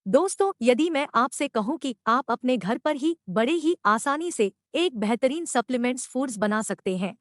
दोस्तों, यदि मैं आपसे कहूं कि आप अपने घर पर ही बड़े ही आसानी से एक बेहतरीन सप्लीमेंट्स फूड्स बना सकते हैं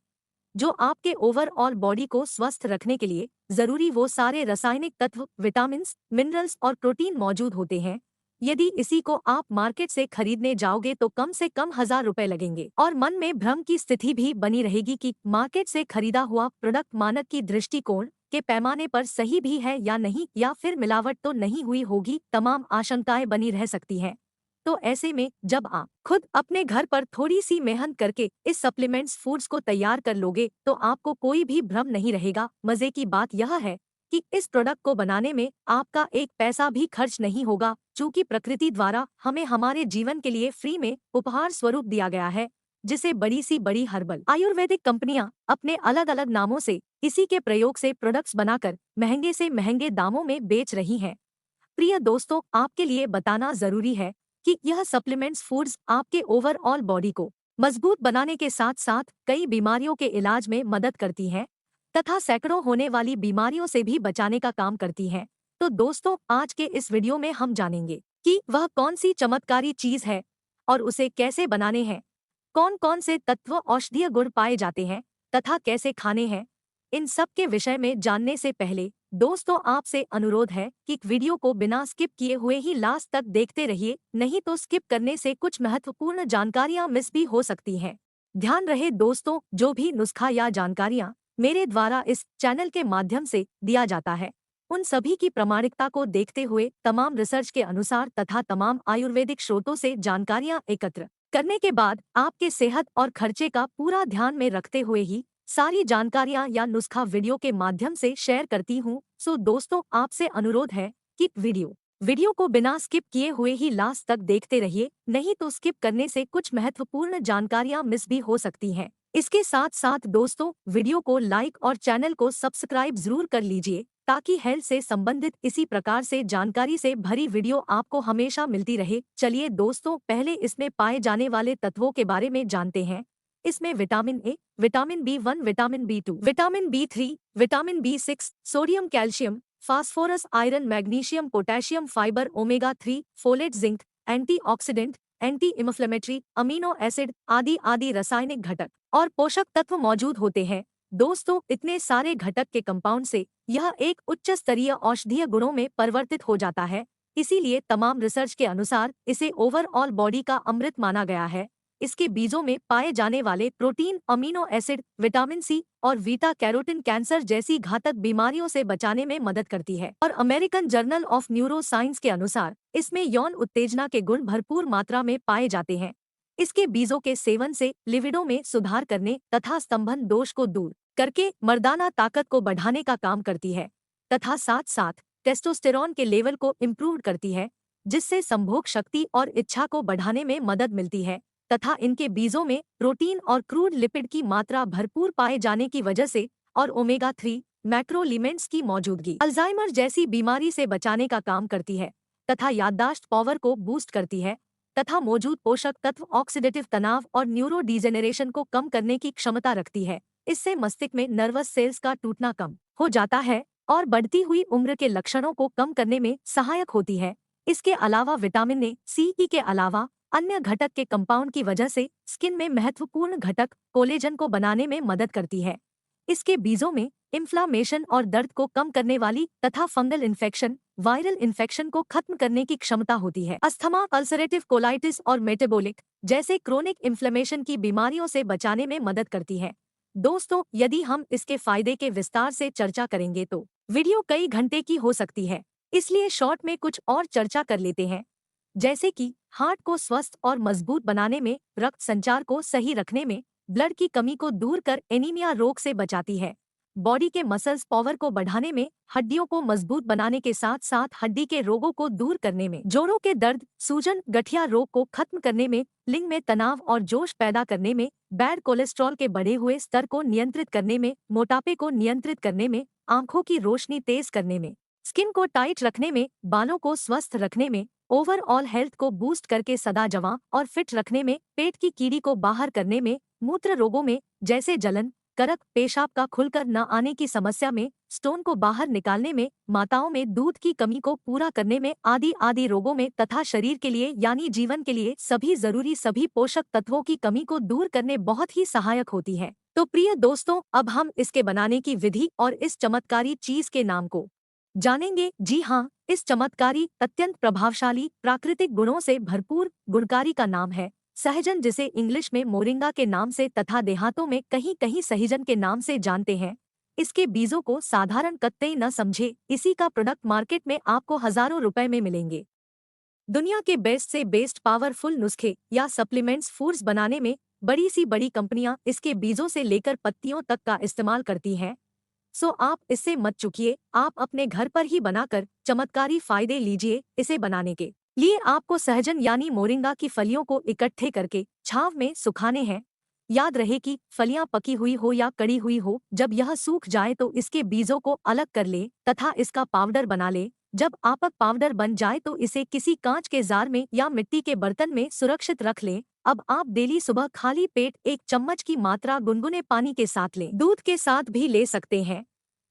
जो आपके ओवरऑल बॉडी को स्वस्थ रखने के लिए जरूरी वो सारे रासायनिक तत्व, विटामिन्स, मिनरल्स और प्रोटीन मौजूद होते हैं। यदि इसी को आप मार्केट से खरीदने जाओगे तो कम से कम 1,000 रुपए लगेंगे और मन में भ्रम की स्थिति भी बनी रहेगी कि मार्केट से खरीदा हुआ प्रोडक्ट मानक की दृष्टिकोण के पैमाने पर सही भी है या नहीं, या फिर मिलावट तो नहीं हुई होगी। तमाम आशंकाएं बनी रह सकती हैं। तो ऐसे में जब आप खुद अपने घर पर थोड़ी सी मेहनत करके इस सप्लीमेंट्स फूड्स को तैयार कर लोगे तो आपको कोई भी भ्रम नहीं रहेगा। मजे की बात यह है कि इस प्रोडक्ट को बनाने में आपका एक पैसा भी खर्च नहीं होगा, चूंकि प्रकृति द्वारा हमें हमारे जीवन के लिए फ्री में उपहार स्वरूप दिया गया है, जिसे बड़ी सी बड़ी हर्बल आयुर्वेदिक कंपनियां अपने अलग अलग नामों से इसी के प्रयोग से प्रोडक्ट्स बनाकर महंगे से महंगे दामों में बेच रही हैं। प्रिय दोस्तों, आपके लिए बताना जरूरी है कि यह सप्लीमेंट्स फूड्स आपके ओवरऑल बॉडी को मजबूत बनाने के साथ साथ कई बीमारियों के इलाज में मदद करती हैं तथा सैकड़ों होने वाली बीमारियों से भी बचाने का काम करती हैं। तो दोस्तों, आज के इस वीडियो में हम जानेंगे कि वह कौन सी चमत्कारी चीज है और उसे कैसे बनाने हैं, कौन कौन से तत्व औषधीय गुण पाए जाते हैं तथा कैसे खाने हैं। इन सब के विषय में जानने से पहले दोस्तों, आपसे अनुरोध है कि वीडियो को बिना स्किप किए हुए ही लास्ट तक देखते रहिए, नहीं तो स्किप करने से कुछ महत्वपूर्ण जानकारियां मिस भी हो सकती हैं। ध्यान रहे दोस्तों, जो भी नुस्खा या जानकारियां मेरे द्वारा इस चैनल के माध्यम से दिया जाता है उन सभी की प्रामाणिकता को देखते हुए तमाम रिसर्च के अनुसार तथा तमाम आयुर्वेदिक स्रोतों से जानकारियां एकत्र करने के बाद आपके सेहत और खर्चे का पूरा ध्यान में रखते हुए ही सारी जानकारियां या नुस्खा वीडियो के माध्यम से शेयर करती हूं। सो दोस्तों, आपसे अनुरोध है कि वीडियो को बिना स्किप किए हुए ही लास्ट तक देखते रहिए, नहीं तो स्किप करने से कुछ महत्वपूर्ण जानकारियां मिस भी हो सकती हैं। इसके साथ साथ दोस्तों, वीडियो को लाइक और चैनल को सब्सक्राइब जरूर कर लीजिए ताकि हेल्थ से संबंधित इसी प्रकार से जानकारी से भरी वीडियो आपको हमेशा मिलती रहे। चलिए दोस्तों, पहले इसमें पाए जाने वाले तत्वों के बारे में जानते हैं। इसमें vitamin A, vitamin B1, vitamin B2, vitamin B3, vitamin B6, sodium, calcium, phosphorus, iron, magnesium, potassium, fibre, omega 3, folate, zinc, antioxidant, anti inflammatory, amino acid आदि आदि रासायनिक घटक और पोषक तत्व मौजूद होते हैं। दोस्तों, इतने सारे घटक के कंपाउंड से यह एक उच्च स्तरीय औषधीय गुणों में परिवर्तित हो जाता है। इसीलिए तमाम रिसर्च के अनुसार इसे ओवरऑल बॉडी का अमृत माना गया है। इसके बीजों में पाए जाने वाले protein, amino acid, vitamin C और बीटा कैरोटीन कैंसर जैसी घातक बीमारियों से बचाने में मदद करती है। और American journal of neuro science के अनुसार इसमें यौन उत्तेजना के गुण भरपूर मात्रा में पाए जाते हैं। इसके बीजों के सेवन से लिविडो में सुधार करने तथा स्तंभन दोष को दूर करके मर्दाना ताकत को बढ़ाने का काम करती है तथा साथ साथ टेस्टोस्टेरॉन के लेवल को इम्प्रूव करती है, जिससे संभोग शक्ति और इच्छा को बढ़ाने में मदद मिलती है तथा इनके बीजों में प्रोटीन और क्रूड लिपिड की मात्रा भरपूर पाए जाने की वजह से और ओमेगा 3 मैक्रोलिमेंट्स की मौजूदगी अल्जाइमर जैसी बीमारी से बचाने का काम करती है तथा याददाश्त पावर को बूस्ट करती है तथा मौजूद पोषक तत्व ऑक्सीडेटिव तनाव और न्यूरो डिजेनरेशन को कम करने की क्षमता रखती है। इससे मस्तिष्क में नर्वस सेल्स का टूटना कम हो जाता है और बढ़ती हुई उम्र के लक्षणों को कम करने में सहायक होती है। इसके अलावा विटामिन ए, सी, ई के अलावा अन्य घटक के कंपाउंड की वजह से स्किन में महत्वपूर्ण घटक कोलेजन को बनाने में मदद करती है। इसके बीजों में इन्फ्लामेशन और दर्द को कम करने वाली तथा फंगल इन्फेक्शन, वायरल इन्फेक्शन को खत्म करने की क्षमता होती है। अस्थमा, अल्सरेटिव कोलाइटिस और मेटाबॉलिक जैसे क्रोनिक इन्फ्लेमेशन की बीमारियों से बचाने में मदद करती है। दोस्तों, यदि हम इसके फायदे के विस्तार से चर्चा करेंगे तो वीडियो कई घंटे की हो सकती है, इसलिए शॉर्ट में कुछ और चर्चा कर लेते हैं। जैसे कि हार्ट को स्वस्थ और मजबूत बनाने में, रक्त संचार को सही रखने में, ब्लड की कमी को दूर कर एनीमिया रोग से बचाती है, बॉडी के मसल्स पावर को बढ़ाने में, हड्डियों को मजबूत बनाने के साथ साथ हड्डी के रोगों को दूर करने में, जोड़ों के दर्द, सूजन, गठिया रोग को खत्म करने में, लिंग में तनाव और जोश पैदा करने में, बैड कोलेस्ट्रॉल के बढ़े हुए स्तर को नियंत्रित करने में, मोटापे को नियंत्रित करने में, आंखों की रोशनी तेज करने में, स्किन को टाइट रखने में, बालों को स्वस्थ रखने में, ओवरऑल हेल्थ को बूस्ट करके सदा जवां और फिट रखने में, पेट की कीड़ी को बाहर करने में, मूत्र रोगों में जैसे जलन, करक, पेशाब का खुलकर न आने की समस्या में, स्टोन को बाहर निकालने में, माताओं में दूध की कमी को पूरा करने में, आदि आदि रोगों में तथा शरीर के लिए यानी जीवन के लिए सभी जरूरी सभी पोषक तत्वों की कमी को दूर करने बहुत ही सहायक होती है। तो प्रिय दोस्तों, अब हम इसके बनाने की विधि और इस चमत्कारी चीज के नाम को जानेंगे। जी हाँ, इस चमत्कारी अत्यंत प्रभावशाली प्राकृतिक गुणों से भरपूर गुणकारी का नाम है सहजन, जिसे इंग्लिश में मोरिंगा के नाम से तथा देहातों में कहीं कहीं सहीजन के नाम से जानते हैं। इसके बीजों को साधारण कतई न समझे, इसी का प्रोडक्ट मार्केट में आपको हजारों रुपए में मिलेंगे। दुनिया के बेस्ट से बेस्ट पावरफुल नुस्खे या सप्लीमेंट्स फूड्स बनाने में बड़ी सी बड़ी कंपनियां इसके बीजों से लेकर पत्तियों तक का इस्तेमाल करती हैं। सो आप इससे मत चूकिए, आप अपने घर पर ही बनाकर चमत्कारी फायदे लीजिए। इसे बनाने के लिए आपको सहजन यानी मोरिंगा की फलियों को इकट्ठे करके छांव में सुखाने हैं। याद रहे कि फलियां पकी हुई हो या कड़ी हुई हो, जब यह सूख जाए तो इसके बीजों को अलग कर ले तथा इसका पाउडर बना ले। जब आपक पाउडर बन जाए तो इसे किसी कांच के जार में या मिट्टी के बर्तन में सुरक्षित रख लें। अब आप डेली सुबह खाली पेट 1 चम्मच की मात्रा गुनगुने पानी के साथ लें, दूध के साथ भी ले सकते हैं।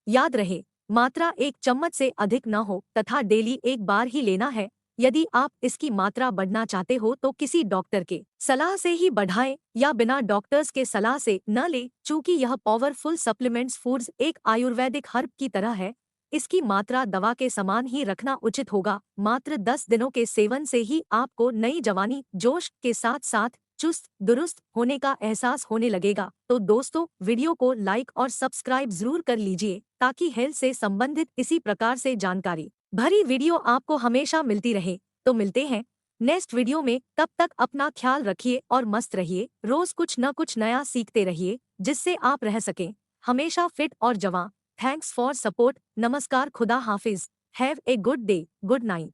याद रहे, मात्रा 1 चम्मच से अधिक न हो तथा डेली एक बार ही लेना है। यदि आप इसकी मात्रा बढ़ना चाहते हो तो किसी डॉक्टर के सलाह से ही बढ़ाएं या बिना डॉक्टर्स के सलाह से न ले, चूंकि यह पावरफुल सप्लीमेंट्स फूड्स एक आयुर्वेदिक हर्ब की तरह है। इसकी मात्रा दवा के समान ही रखना उचित होगा। मात्र 10 दिनों के सेवन से ही आपको नई जवानी जोश के साथ साथ चुस्त दुरुस्त होने का एहसास होने लगेगा। तो दोस्तों, वीडियो को लाइक और सब्सक्राइब जरूर कर लीजिए ताकि हेल्थ से संबंधित इसी प्रकार से जानकारी भरी वीडियो आपको हमेशा मिलती रहे। तो मिलते हैं नेक्स्ट वीडियो में, तब तक अपना ख्याल रखिए और मस्त रहिए। रोज कुछ न कुछ नया सीखते रहिए जिससे आप रह सकें हमेशा फिट और जवां। Thanks for support. नमस्कार, खुदा हाफिज। Have a good day, good night.